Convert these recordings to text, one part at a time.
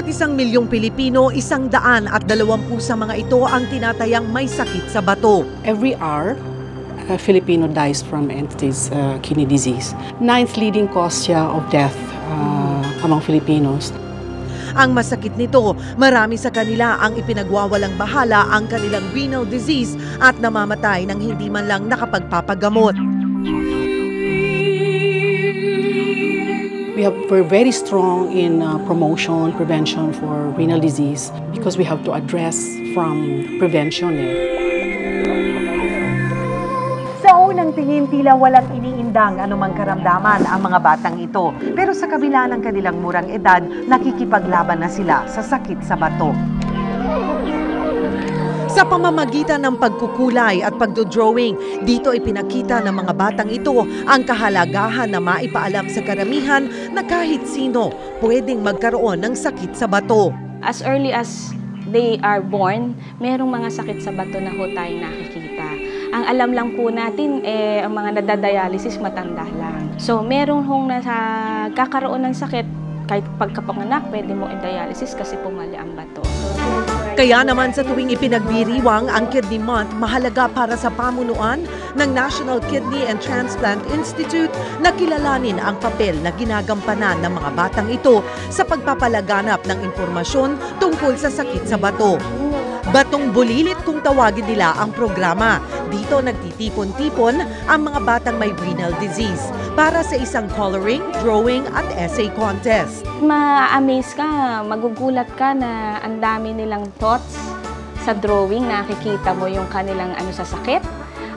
1 milyong Pilipino, 120 sa mga ito ang tinatayang may sakit sa bato. Every hour, a Filipino dies from end-stage kidney disease. 9th leading cause siya of death among Filipinos. Ang masakit nito, marami sa kanila ang ipinagwawalang bahala ang kanilang renal disease at namamatay nang hindi man lang nakapagpapagamot. We're very strong in promotion, prevention for renal disease because we have to address from prevention. Sa unang tingin, tila walang iniindang anumang karamdaman ang mga batang ito. Pero sa kabila ng kanilang murang edad, nakikipaglaban na sila sa sakit sa bato. Sa pamamagitan ng pagkukulay at pagdodrawing, dito ipinakita ng mga batang ito ang kahalagahan na maipaalam sa karamihan na kahit sino pwedeng magkaroon ng sakit sa bato. As early as they are born, merong mga sakit sa bato na ho tayong nakikita. Ang alam lang po natin, ang mga nadadialysis matanda lang. So merong hong kakaroon ng sakit, kahit pagkapanganak, pwede mo i-dialysis kasi pumali ang bato. Kaya naman sa tuwing ipinagdiriwang ang Kidney Month, mahalaga para sa pamunuan ng National Kidney and Transplant Institute na kilalanin ang papel na ginagampanan ng mga batang ito sa pagpapalaganap ng impormasyon tungkol sa sakit sa bato. Batong Bulilit kung tawagin nila ang programa. Dito nagtitipon-tipon ang mga batang may renal disease para sa isang coloring, drawing at essay contest. Ma-amaze ka, magugulat ka na ang dami nilang thoughts sa drawing, nakikita mo yung kanilang sa sakit.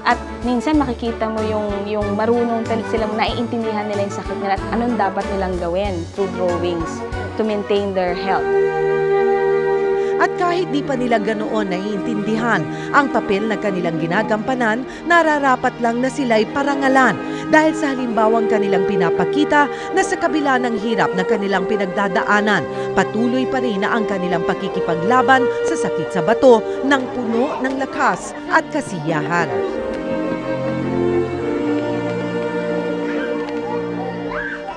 At minsan makikita mo yung marunong silang naiintindihan nila yung sakit nila at anong dapat nilang gawin through drawings to maintain their health. At kahit di pa nila ganoon naiintindihan ang papel na kanilang ginagampanan, nararapat lang na sila'y parangalan dahil sa halimbawang kanilang pinapakita na sa kabila ng hirap na kanilang pinagdadaanan, patuloy pa rin na ang kanilang pakikipaglaban sa sakit sa bato ng puno ng lakas at kasiyahan.